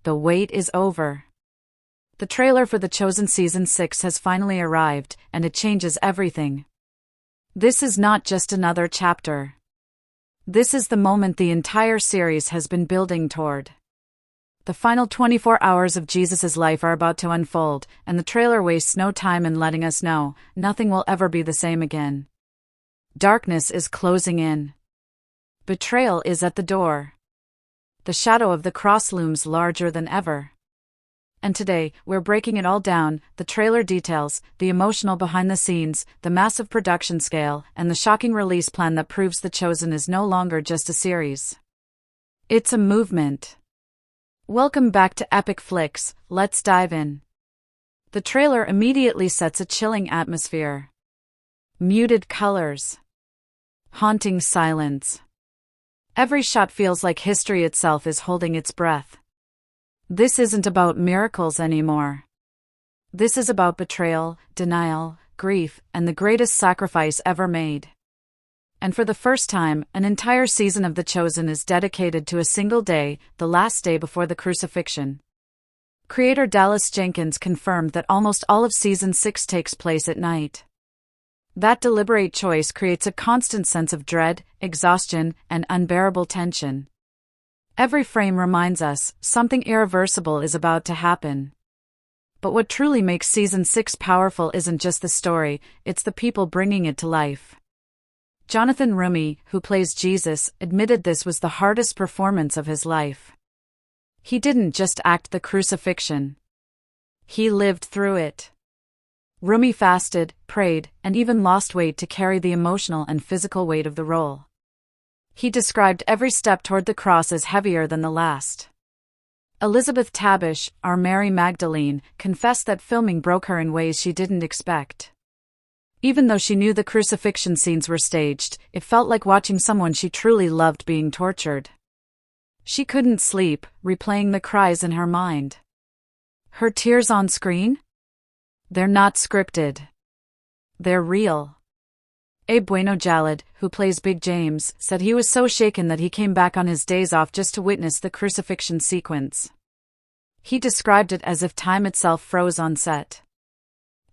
The wait is over. The trailer for The Chosen Season 6 has finally arrived, and it changes everything. This is not just another chapter. This is the moment the entire series has been building toward. The final 24 hours of Jesus' life are about to unfold, and the trailer wastes no time in letting us know nothing will ever be the same again. Darkness is closing in. Betrayal is at the door. The shadow of the cross looms larger than ever. And today, we're breaking it all down: the trailer details, the emotional behind the scenes, the massive production scale, and the shocking release plan that proves The Chosen is no longer just a series. It's a movement. Welcome back to Epic Flicks, let's dive in. The trailer immediately sets a chilling atmosphere. Muted colors. Haunting silence. Every shot feels like history itself is holding its breath. This isn't about miracles anymore. This is about betrayal, denial, grief, and the greatest sacrifice ever made. And for the first time, an entire season of The Chosen is dedicated to a single day, the last day before the crucifixion. Creator Dallas Jenkins confirmed that almost all of Season 6 takes place at night. That deliberate choice creates a constant sense of dread, exhaustion, and unbearable tension. Every frame reminds us something irreversible is about to happen. But what truly makes Season 6 powerful isn't just the story, it's the people bringing it to life. Jonathan Rumi, who plays Jesus, admitted this was the hardest performance of his life. He didn't just act the crucifixion. He lived through it. Rumi fasted, prayed, and even lost weight to carry the emotional and physical weight of the role. He described every step toward the cross as heavier than the last. Elizabeth Tabish, our Mary Magdalene, confessed that filming broke her in ways she didn't expect. Even though she knew the crucifixion scenes were staged, it felt like watching someone she truly loved being tortured. She couldn't sleep, replaying the cries in her mind. Her tears on screen? They're not scripted. They're real. Abe Bueno Jalad, who plays Big James, said he was so shaken that he came back on his days off just to witness the crucifixion sequence. He described it as if time itself froze on set.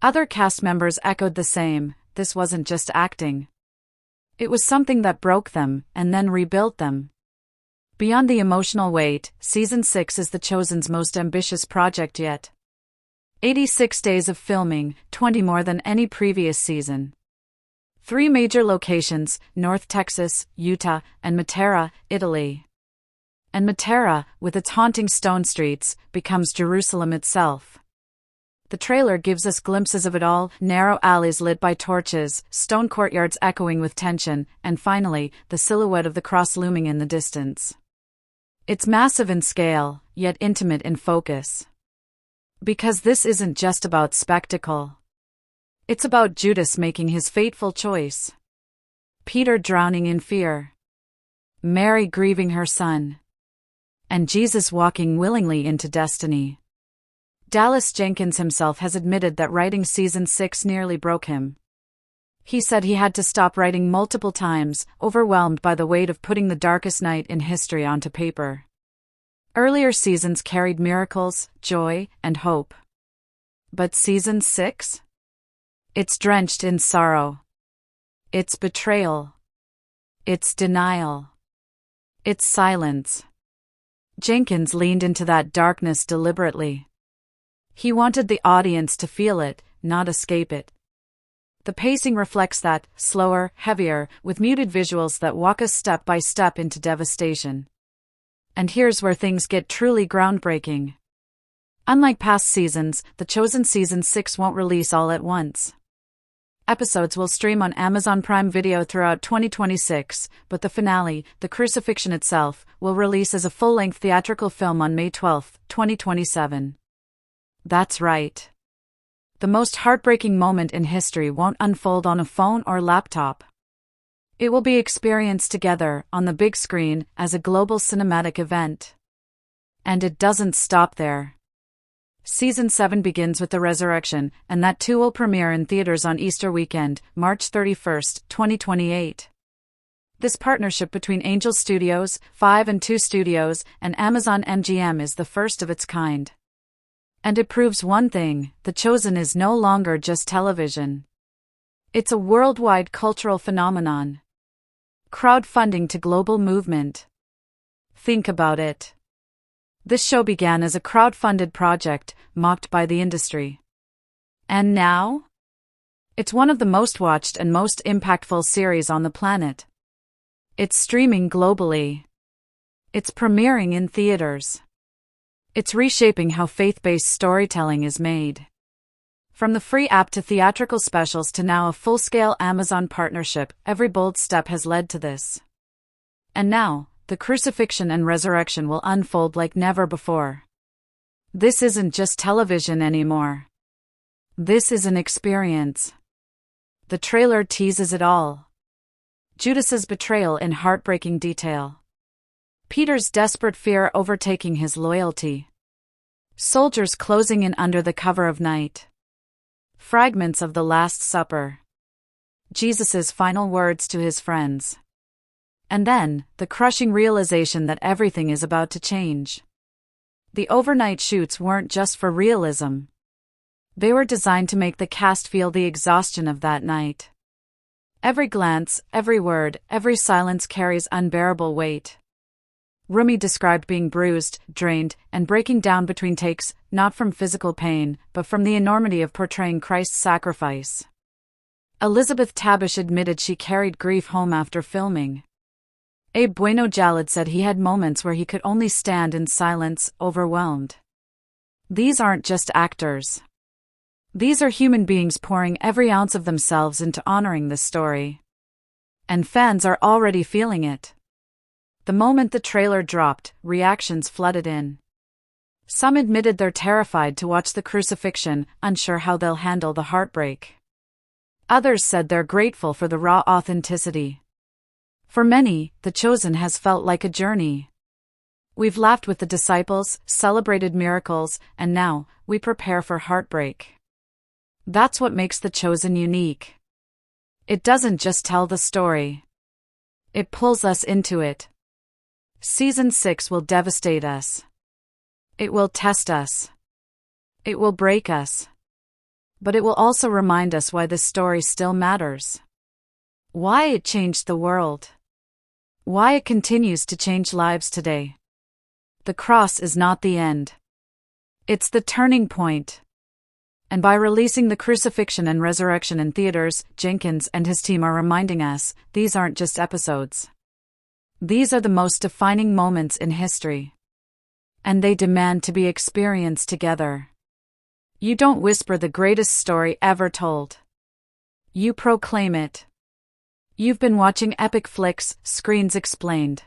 Other cast members echoed the same: this wasn't just acting. It was something that broke them, and then rebuilt them. Beyond the emotional weight, Season 6 is The Chosen's most ambitious project yet. 86 days of filming, 20 more than any previous season. 3 major locations: North Texas, Utah, and Matera, Italy. And Matera, with its haunting stone streets, becomes Jerusalem itself. The trailer gives us glimpses of it all: narrow alleys lit by torches, stone courtyards echoing with tension, and finally, the silhouette of the cross looming in the distance. It's massive in scale, yet intimate in focus. Because this isn't just about spectacle. It's about Judas making his fateful choice. Peter drowning in fear. Mary grieving her son. And Jesus walking willingly into destiny. Dallas Jenkins himself has admitted that writing Season 6 nearly broke him. He said he had to stop writing multiple times, overwhelmed by the weight of putting the darkest night in history onto paper. Earlier seasons carried miracles, joy, and hope. But Season 6? It's drenched in sorrow. It's betrayal. It's denial. It's silence. Jenkins leaned into that darkness deliberately. He wanted the audience to feel it, not escape it. The pacing reflects that: slower, heavier, with muted visuals that walk us step by step into devastation. And here's where things get truly groundbreaking. Unlike past seasons, The Chosen Season 6 won't release all at once. Episodes will stream on Amazon Prime Video throughout 2026, but the finale, the crucifixion itself, will release as a full-length theatrical film on May 12, 2027. That's right. The most heartbreaking moment in history won't unfold on a phone or laptop. It will be experienced together, on the big screen, as a global cinematic event. And it doesn't stop there. Season 7 begins with the resurrection, and that too will premiere in theaters on Easter weekend, March 31, 2028. This partnership between Angel Studios, 5 and 2 Studios, and Amazon MGM is the first of its kind. And it proves one thing: The Chosen is no longer just television. It's a worldwide cultural phenomenon. Crowdfunding to global movement. Think about it. This show began as a crowdfunded project, mocked by the industry. And now? It's one of the most watched and most impactful series on the planet. It's streaming globally. It's premiering in theaters. It's reshaping how faith-based storytelling is made. From the free app to theatrical specials to now a full-scale Amazon partnership, every bold step has led to this. And now, the crucifixion and resurrection will unfold like never before. This isn't just television anymore. This is an experience. The trailer teases it all. Judas's betrayal in heartbreaking detail. Peter's desperate fear overtaking his loyalty. Soldiers closing in under the cover of night. Fragments of the Last Supper. Jesus' final words to his friends. And then, the crushing realization that everything is about to change. The overnight shoots weren't just for realism. They were designed to make the cast feel the exhaustion of that night. Every glance, every word, every silence carries unbearable weight. Rumi described being bruised, drained, and breaking down between takes, not from physical pain, but from the enormity of portraying Christ's sacrifice. Elizabeth Tabish admitted she carried grief home after filming. Abe Bueno Jalad said he had moments where he could only stand in silence, overwhelmed. These aren't just actors. These are human beings pouring every ounce of themselves into honoring this story. And fans are already feeling it. The moment the trailer dropped, reactions flooded in. Some admitted they're terrified to watch the crucifixion, unsure how they'll handle the heartbreak. Others said they're grateful for the raw authenticity. For many, The Chosen has felt like a journey. We've laughed with the disciples, celebrated miracles, and now, we prepare for heartbreak. That's what makes The Chosen unique. It doesn't just tell the story. It pulls us into it. Season 6 will devastate us. It will test us. It will break us. But it will also remind us why this story still matters. Why it changed the world. Why it continues to change lives today. The cross is not the end. It's the turning point. And by releasing The Crucifixion and Resurrection in theaters, Jenkins and his team are reminding us, these aren't just episodes. These are the most defining moments in history. And they demand to be experienced together. You don't whisper the greatest story ever told. You proclaim it. You've been watching Epic Flicks, Screens Explained.